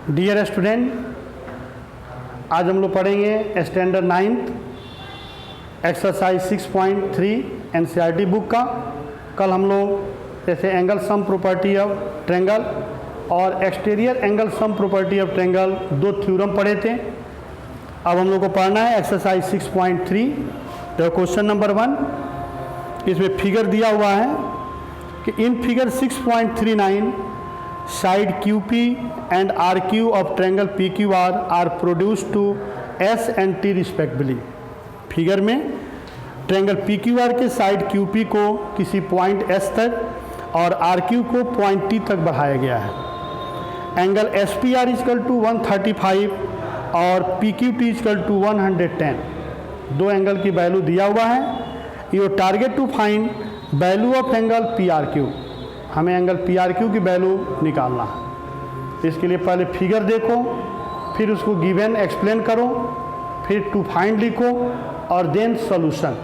Dear student, आज हम लोग पढ़ेंगे standard 9th exercise 6.3 NCERT book का। कल हम लोग जैसे angle sum property of triangle और exterior angle sum property of triangle दो थ्योरम पढ़े थे। अब हम लोग को पढ़ना है एक्सरसाइज 6.3। तो क्वेश्चन नंबर 1, इसमें फिगर दिया हुआ है कि in figure 6.39 side QP and RQ of triangle PQR are produced to S and T respectively। Figure में ट्रायंगल PQR के साइड QP को किसी पॉइंट S तक और RQ को पॉइंट T तक बढ़ाया गया है। एंगल SPR इक्वल टू 135 और PQT इक्वल टू 110। दो एंगल की वैल्यू दिया हुआ है। Your target to find value of angle PRQ। हमें एंगल PRQ की वैल्यू निकालना है। इसके लिए पहले फिगर देखो, फिर उसको गिवन एक्सप्लेन करो, फिर टू फाइंड लिखो और देन सॉल्यूशन।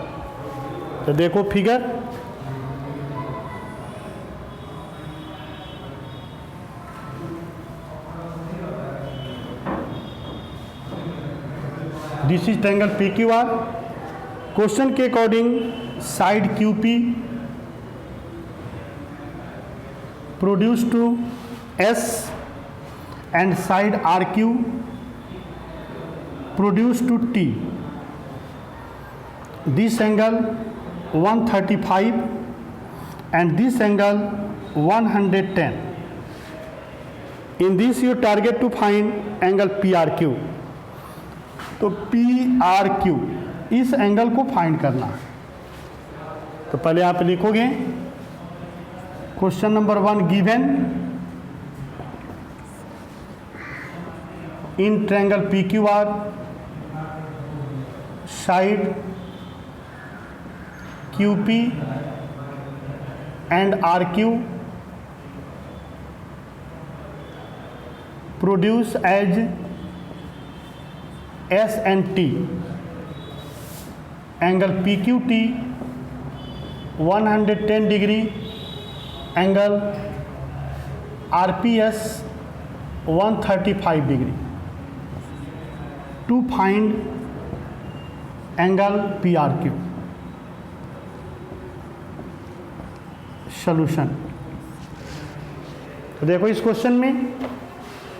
तो देखो figure, this is triangle PQR। Question के according side QP produced to S and side RQ produced to T. This angle 135 and this angle 110. In this you target to find angle PRQ. तो PRQ इस angle को find करना है। तो पहले आप लिखोगे question number 1 given in triangle PQR side QP and RQ produce as S and T। Angle PQT 110 degree, angle RPS 135 degree. To find angle PRQ। Solution. तो देखो इस क्वेश्चन में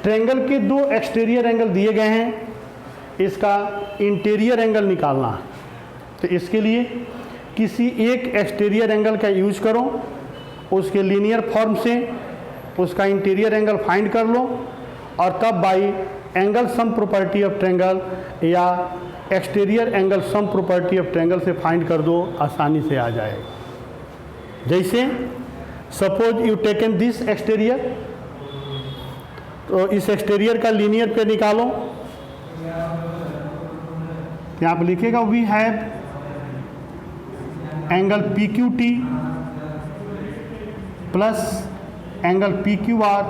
ट्रायंगल के दो एक्सटीरियर एंगल दिए गए हैं, इसका इंटीरियर एंगल निकालना है। तो इसके लिए किसी एक एक्सटीरियर एंगल का यूज करो, उसके लीनियर फॉर्म से उसका इंटीरियर एंगल फाइंड कर लो और तब by angle sum property of triangle या exterior angle sum property of triangle से फाइंड कर दो, आसानी से आ जाएगा। जैसे suppose you taken this exterior, तो इस एक्सटीरियर का लीनियर पे निकालो। यहाँ पे लिखेगा we have angle PQT plus angle PQR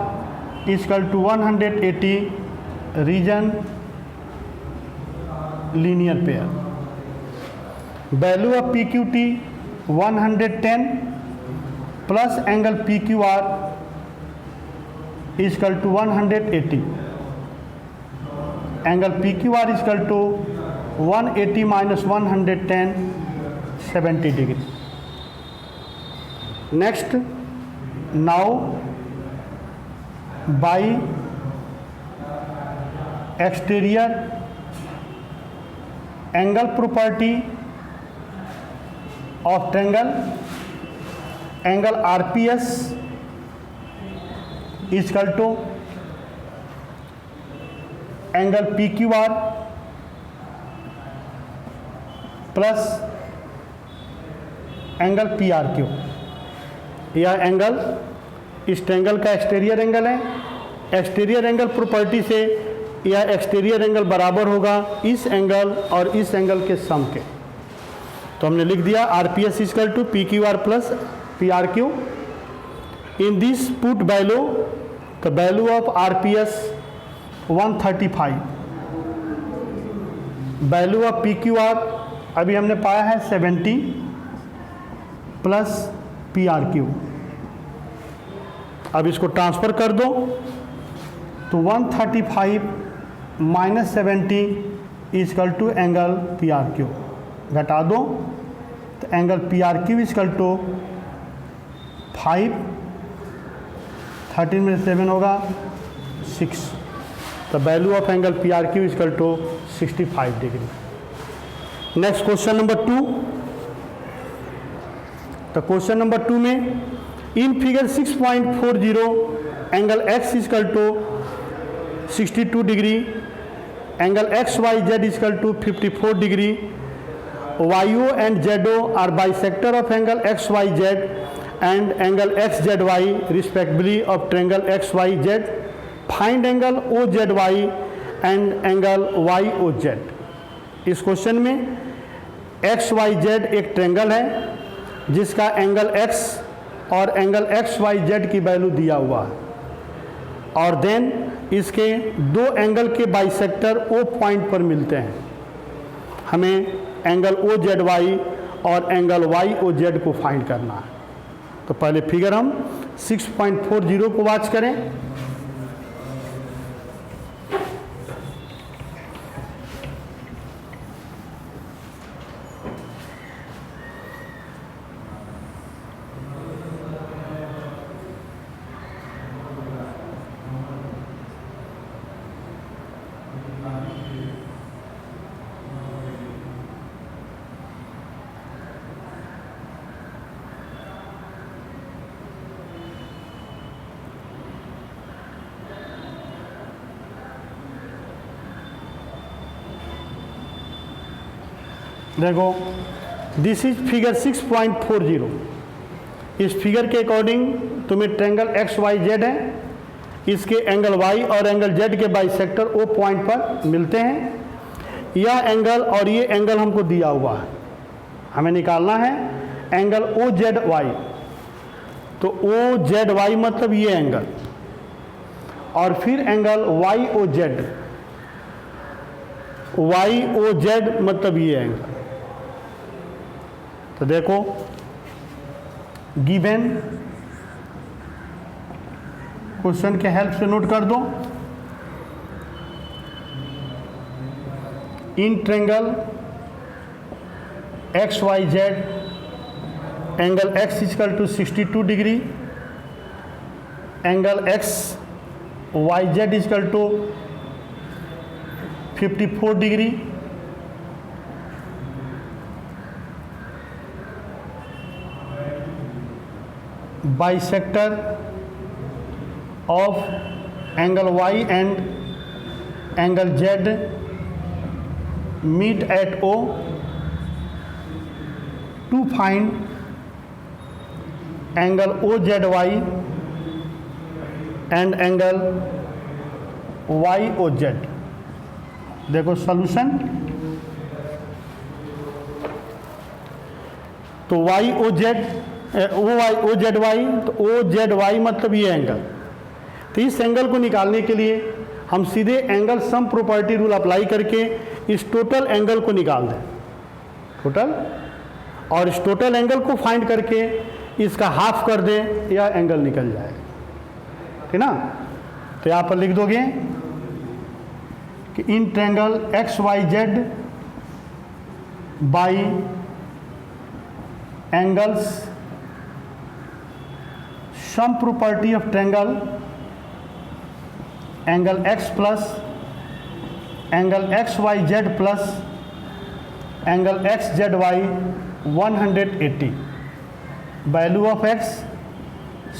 equal to 180 reason linear pair. Value of PQT 110 plus angle PQR equal to 180। Angle PQR equal to 180 minus 110 70 degree. Next, now by exterior angle property of triangle, angle RPS is equal to angle PQR plus angle PRQ। यह angle इस triangle का exterior angle है। Exterior angle property से यह exterior angle बराबर होगा इस angle और इस एंगल के सम के। तो हमने लिख दिया RPS equal to PQR plus PRQ। In this put value, the value of RPS 135, value of PQR अभी हमने पाया है 70 प्लस PRQ। अब इसको ट्रांसफ़र कर दो तो 135 minus 70 equal to angle P R Q, घटा दो तो angle P R Q equal to 5, 13 में 7 होगा 6, तो value of angle P R Q equal to 65 degree. Next question number 2। तो क्वेश्चन नंबर 2 में in figure 6.40 angle X equal to 62 degree, angle X Y Z equal to 54 degree, YO and ZO are bisector of angle XYZ and angle XZY respectively of triangle XYZ. Find angle OZY and angle YOZ. इस question में XYZ एक triangle है जिसका angle X और angle XYZ की value दिया हुआ है, और देन इसके दो एंगल के बाइसेक्टर O पॉइंट पर मिलते हैं। हमें एंगल OZY और एंगल YOZ को फाइंड करना है। तो पहले फिगर हम 6.40 को वॉच करें। देखो, दिस इज फिगर 6.40। इस फिगर के अकॉर्डिंग तुम्हें ट्रायंगल XYZ है, इसके एंगल Y और एंगल Z के बाइसेक्टर O पॉइंट पर मिलते हैं। यह एंगल और ये एंगल हमको दिया हुआ है, हमें निकालना है एंगल OZY। तो OZY मतलब ये एंगल, और फिर एंगल YOZ मतलब ये एंगल। तो देखो, गिवन क्वेश्चन के हेल्प से नोट कर दो। In triangle XYZ angle X equal to 62 degree, angle XYZ equal to 54 degree, bisector of angle Y and angle Z meet at O to find angle OZY and angle YOZ। देखो solution, तो OZY, तो OZY मतलब ये angle. तो इस angle को निकालने के लिए हम सीधे angle sum property rule apply करके इस टोटल एंगल को निकाल दें, टोटल, और इस टोटल एंगल को फाइंड करके इसका हाफ कर दें, यह एंगल निकल जाएगा, ठीक ना। तो यहाँ पर लिख दोगे कि इन triangle XYZ by angles sum property of triangle angle X plus angle XYZ plus angle XZY 180, value of X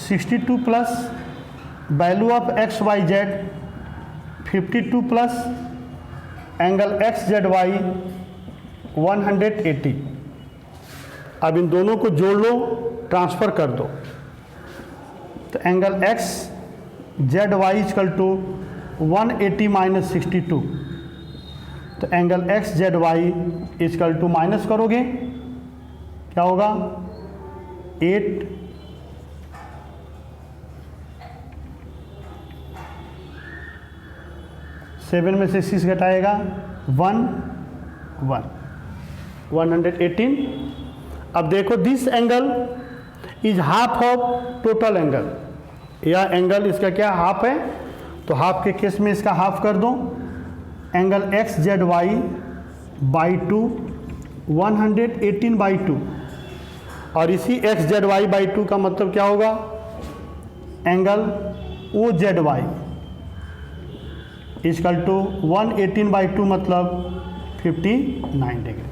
62 plus value of XYZ 52 plus angle XZY 180। अब इन दोनों को जोड़ लो, ट्रांसफ़र कर दो, तो angle XZY equal to 180 minus 62, तो angle XZY equal to minus करोगे क्या होगा 8 7 में से 6 घटाएगा 118। अब देखो, this angle is half of total angle, यह एंगल इसका क्या हाफ है, तो हाफ के केस में इसका हाफ कर दो, angle X Z Y by 2 118/2, और इसी एक्स जेड वाई बाई 2 का मतलब क्या होगा, angle O Z Y equal to 118/2 मतलब 59 degree.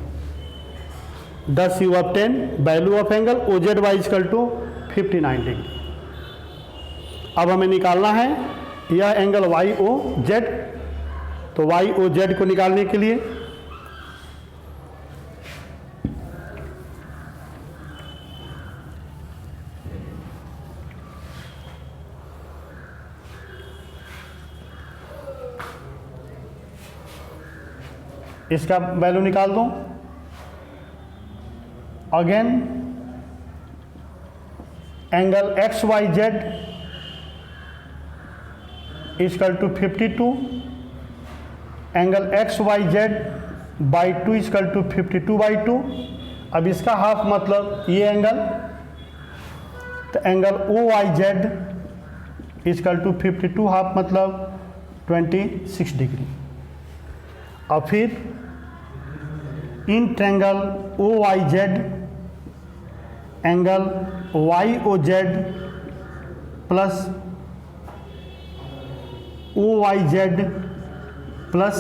Thus you obtain value of angle OZY equal to 59 degree. अब हमें निकालना है यह एंगल YOZ, तो YOZ को निकालने के लिए इसका वैल्यू निकाल दो। Again angle XYZ equal to 52, angle XYZ by 2 equal to 52/2। अब इसका हाफ मतलब ये एंगल, तो angle OYZ equal to 52 half मतलब 26 डिग्री। और फिर in triangle OYZ angle YOZ plus OYZ plus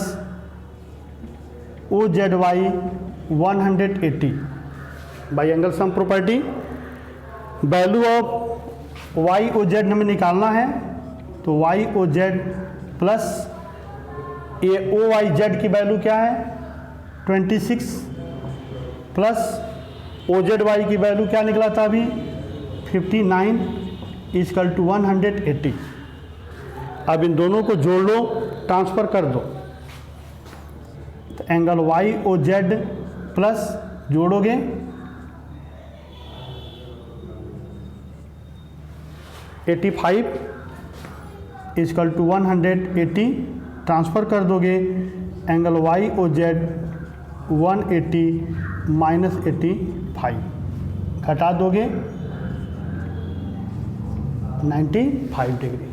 OZY 180 by angle sum property. Value of YOZ हमें निकालना है, तो YOZ प्लस ये OYZ की वैल्यू क्या है 26 प्लस OZY की वैल्यू क्या निकला था अभी 59 इजकल टू 180। अब इन दोनों को जोड़ लो, ट्रांसफ़र कर दो, तो एंगल YOZ प्लस जोड़ोगे $85 इजकल टू 180, ट्रांसफ़र कर दोगे एंगल YOZ 180 माइनस 85 घटा दोगे 95 डिग्री।